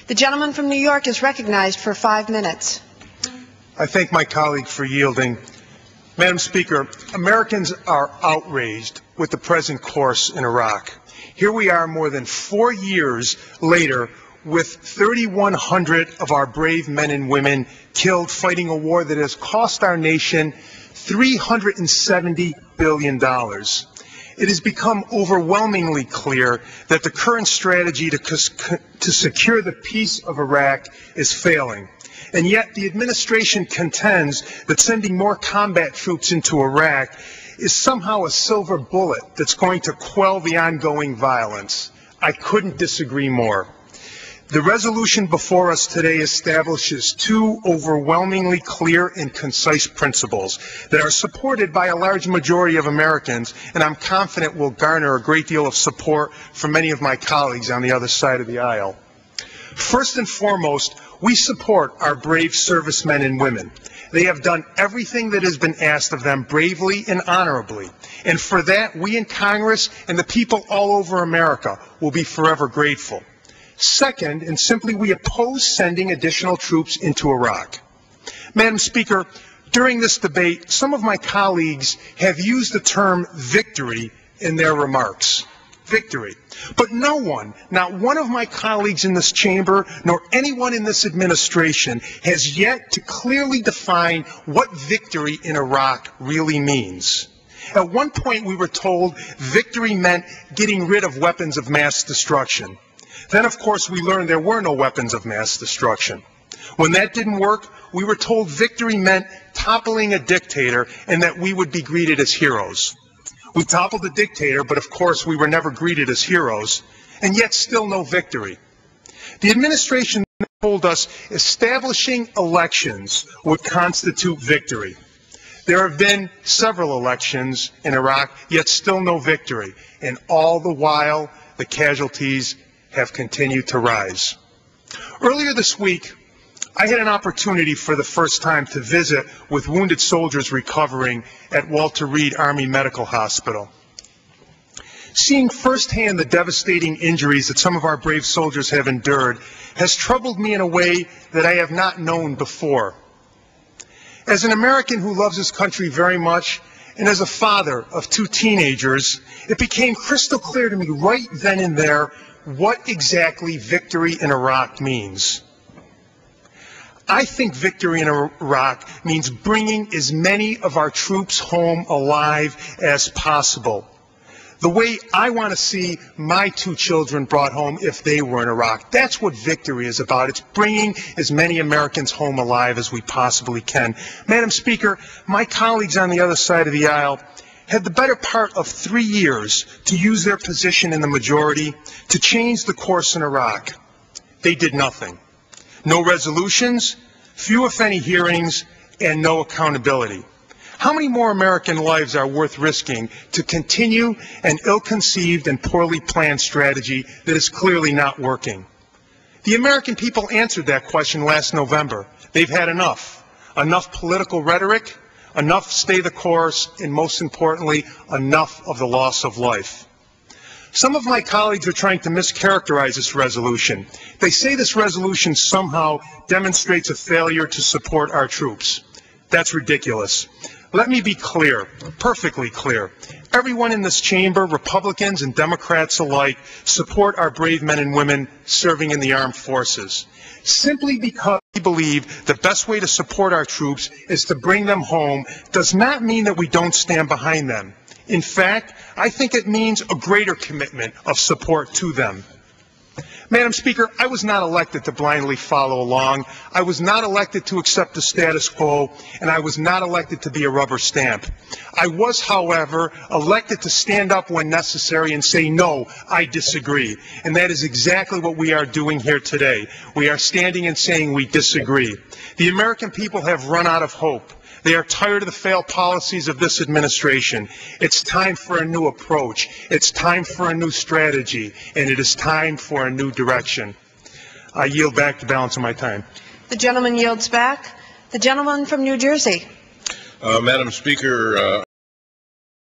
The gentleman from New York is recognized for 5 minutes. I thank my colleague for yielding. Madam Speaker, Americans are outraged with the present course in Iraq. Here we are more than 4 years later with 3,100 of our brave men and women killed fighting a war that has cost our nation $370 billion. It has become overwhelmingly clear that the current strategy to secure the peace of Iraq is failing. And yet the administration contends that sending more combat troops into Iraq is somehow a silver bullet that's going to quell the ongoing violence. I couldn't disagree more. The resolution before us today establishes two overwhelmingly clear and concise principles that are supported by a large majority of Americans, and I'm confident will garner a great deal of support from many of my colleagues on the other side of the aisle. First and foremost, we support our brave servicemen and women. They have done everything that has been asked of them bravely and honorably, and for that we in Congress and the people all over America will be forever grateful. Second, and simply, we oppose sending additional troops into Iraq. Madam Speaker, during this debate, some of my colleagues have used the term victory in their remarks. Victory. But no one, not one of my colleagues in this chamber, nor anyone in this administration, has yet to clearly define what victory in Iraq really means. At one point, we were told victory meant getting rid of weapons of mass destruction. Then, of course, we learned there were no weapons of mass destruction. When that didn't work, we were told victory meant toppling a dictator and that we would be greeted as heroes. We toppled the dictator, but of course we were never greeted as heroes, and yet still no victory. The administration told us establishing elections would constitute victory. There have been several elections in Iraq, yet still no victory, and all the while the casualties have continued to rise. Earlier this week, I had an opportunity for the first time to visit with wounded soldiers recovering at Walter Reed Army Medical Hospital. Seeing firsthand the devastating injuries that some of our brave soldiers have endured has troubled me in a way that I have not known before. As an American who loves his country very much, and as a father of 2 teenagers, it became crystal clear to me right then and there what exactly victory in Iraq means. I think victory in Iraq means bringing as many of our troops home alive as possible. The way I want to see my 2 children brought home if they were in Iraq. That's what victory is about. It's bringing as many Americans home alive as we possibly can. Madam Speaker, my colleagues on the other side of the aisle had the better part of 3 years to use their position in the majority to change the course in Iraq. They did nothing. No resolutions, few if any hearings, and no accountability. How many more American lives are worth risking to continue an ill-conceived and poorly planned strategy that is clearly not working? The American people answered that question last November. They've had enough. Enough political rhetoric, enough stay the course, and most importantly, enough of the loss of life. Some of my colleagues are trying to mischaracterize this resolution. They say this resolution somehow demonstrates a failure to support our troops. That's ridiculous. Let me be clear, perfectly clear. Everyone in this chamber, Republicans and Democrats alike, support our brave men and women serving in the armed forces. Simply because we believe the best way to support our troops is to bring them home does not mean that we don't stand behind them. In fact, I think it means a greater commitment of support to them. Madam Speaker, I was not elected to blindly follow along. I was not elected to accept the status quo, and I was not elected to be a rubber stamp. I was, however, elected to stand up when necessary and say, no, I disagree. And that is exactly what we are doing here today. We are standing and saying we disagree. The American people have run out of hope. They are tired of the failed policies of this administration. It's time for a new approach. It's time for a new strategy. And it is time for a new direction. I yield back the balance of my time. The gentleman yields back. The gentleman from New Jersey. Madam Speaker,